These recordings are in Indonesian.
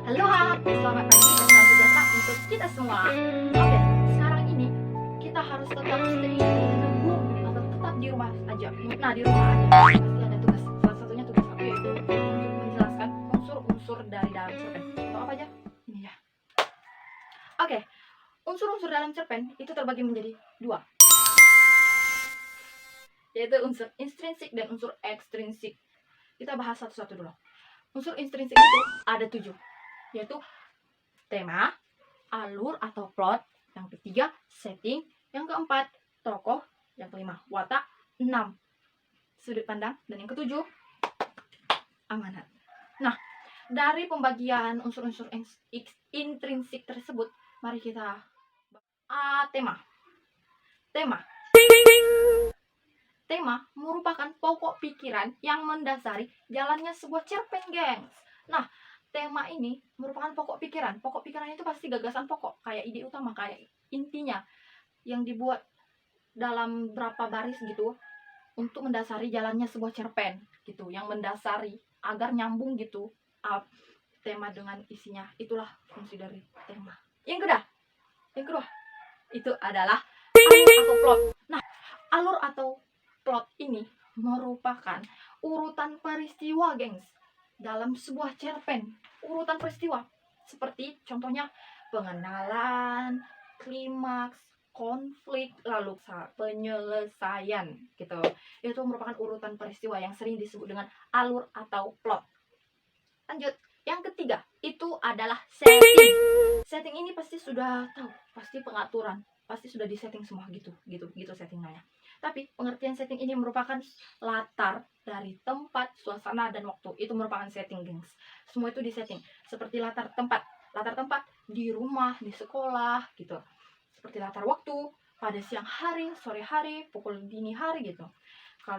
Halo, selamat pagi dan salam sejahtera untuk kita semua. Oke, sekarang ini kita harus tetap stay teguh atau tetap di rumah aja. Nah, di rumah aja pasti ada tugas. Salah satunya tugas aku yaitu untuk menjelaskan unsur-unsur dari dalam cerpen. Atau apa aja? Ini ya. Oke, unsur-unsur dalam cerpen itu terbagi menjadi dua, yaitu unsur intrinsik dan unsur ekstrinsik. Kita bahas satu-satu dulu. Unsur intrinsik itu ada 7, yaitu tema, alur atau plot, yang ketiga setting, yang keempat tokoh, yang kelima watak, 6 sudut pandang, dan yang ketujuh amanat. Nah, dari pembagian unsur-unsur intrinsik tersebut, mari kita tema. Tema merupakan pokok pikiran yang mendasari jalannya sebuah cerpen, gengs. Nah, tema ini merupakan pokok pikiran. Pokok pikiran itu pasti gagasan pokok, kayak ide utama, kayak intinya yang dibuat dalam berapa baris gitu untuk mendasari jalannya sebuah cerpen gitu, yang mendasari agar nyambung gitu tema dengan isinya. Itulah fungsi dari tema. Yang kedua itu adalah alur atau plot. Nah, alur atau plot ini merupakan urutan peristiwa, gengs, dalam sebuah cerpen. Urutan peristiwa seperti contohnya pengenalan, klimaks, konflik, lalu penyelesaian gitu. Itu merupakan urutan peristiwa yang sering disebut dengan alur atau plot. Lanjut, yang ketiga itu adalah setting. Setting ini pasti sudah tahu, pasti pengaturan, pasti sudah disetting semua gitu settingnya. Tapi pengertian setting ini merupakan latar dari tempat, suasana, dan waktu. Itu merupakan setting, gengs. Semua itu disetting. Seperti latar tempat di rumah, di sekolah gitu. Seperti latar waktu pada siang hari, sore hari, pukul dini hari gitu.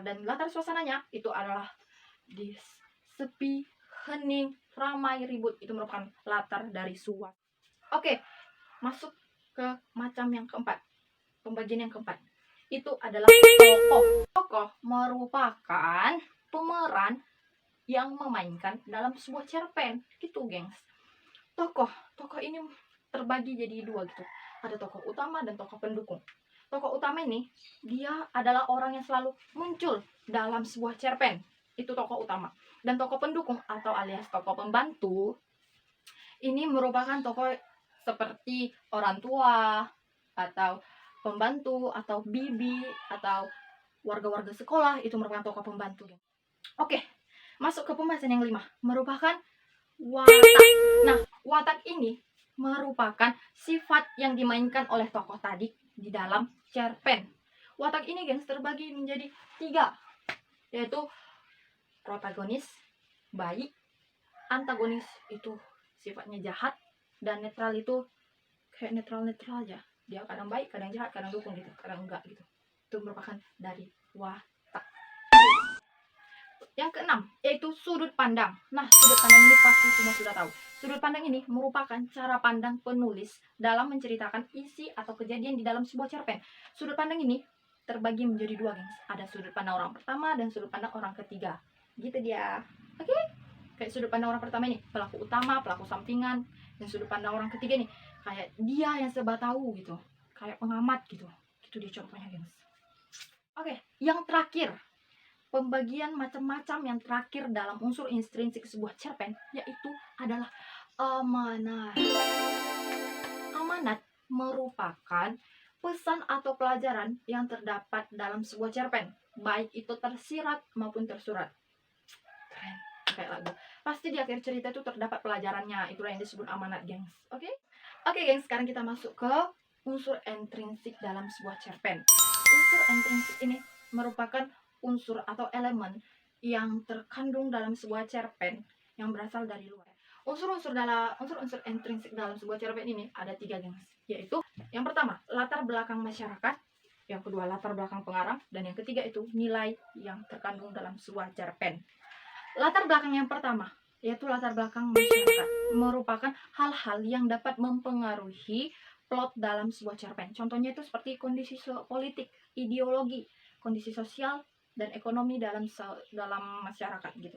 Dan latar suasananya itu adalah di sepi, hening, ramai, ribut. Itu merupakan latar dari suasana. Oke, masuk ke macam yang keempat. Pembagian yang keempat itu adalah tokoh. Tokoh merupakan pemeran yang memainkan dalam sebuah cerpen gitu, gengs. Tokoh ini terbagi jadi dua gitu. Ada tokoh utama dan tokoh pendukung. Tokoh utama ini dia adalah orang yang selalu muncul dalam sebuah cerpen. Itu tokoh utama. Dan tokoh pendukung atau alias tokoh pembantu ini merupakan tokoh seperti orang tua atau pembantu atau bibi atau warga-warga sekolah. Itu merupakan tokoh pembantu. Oke, masuk ke pembahasan yang 5, merupakan watak. Nah, watak ini merupakan sifat yang dimainkan oleh tokoh tadi di dalam cerpen. Watak ini, gengs, terbagi menjadi 3, yaitu protagonis, baik, antagonis itu sifatnya jahat, dan netral itu kayak netral aja. Dia kadang baik, kadang jahat, kadang dukung gitu, kadang enggak gitu. Itu merupakan dari watak. Yang keenam yaitu sudut pandang. Nah, sudut pandang ini pasti semua sudah tahu. Sudut pandang ini merupakan cara pandang penulis dalam menceritakan isi atau kejadian di dalam sebuah cerpen. Sudut pandang ini terbagi menjadi 2, gengs. Ada sudut pandang orang pertama dan sudut pandang orang ketiga. Gitu dia. Oke? Kayak sudut pandang orang pertama ini pelaku utama, pelaku sampingan. Dan sudut pandang orang ketiga nih kayak dia yang serba tahu gitu, kayak pengamat gitu. Itu dia contohnya, gengs. Oke, yang terakhir, pembagian macam-macam yang terakhir dalam unsur intrinsik sebuah cerpen yaitu adalah amanat. Amanat merupakan pesan atau pelajaran yang terdapat dalam sebuah cerpen, baik itu tersirat maupun tersurat. Keren, kayak lagu. Pasti di akhir cerita itu terdapat pelajarannya. Itulah yang disebut amanat, gengs. Oke, gengs, sekarang kita masuk ke unsur intrinsik dalam sebuah cerpen. Unsur intrinsik ini merupakan unsur atau elemen yang terkandung dalam sebuah cerpen yang berasal dari luar. Unsur-unsur intrinsik dalam sebuah cerpen ini ada 3, gengs. Yaitu yang pertama, latar belakang masyarakat. Yang kedua, latar belakang pengarang. Dan yang ketiga itu nilai yang terkandung dalam sebuah cerpen. Latar belakang yang pertama, yaitu latar belakang masyarakat, merupakan hal-hal yang dapat mempengaruhi plot dalam sebuah cerpen. Contohnya itu seperti kondisi politik, ideologi, kondisi sosial, dan ekonomi dalam masyarakat gitu.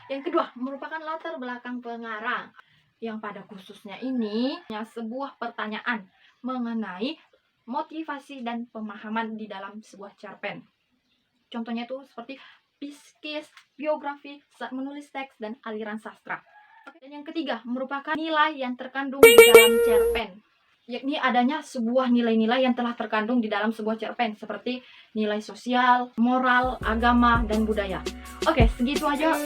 Yang kedua, merupakan latar belakang pengarang. yang pada khususnya ini sebuah pertanyaan mengenai motivasi dan pemahaman di dalam sebuah cerpen. Contohnya itu seperti psikis, biografi, saat menulis teks, dan aliran sastra. Dan yang ketiga merupakan nilai yang terkandung di dalam cerpen, yakni adanya sebuah nilai-nilai yang telah terkandung di dalam sebuah cerpen seperti nilai sosial, moral, agama, dan budaya. Oke, segitu aja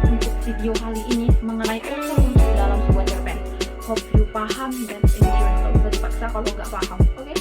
untuk video kali ini mengenai unsur-unsur dalam sebuah cerpen. Hope you paham dan enjoy. Kalau bisa dipaksa kalau nggak paham. Oke?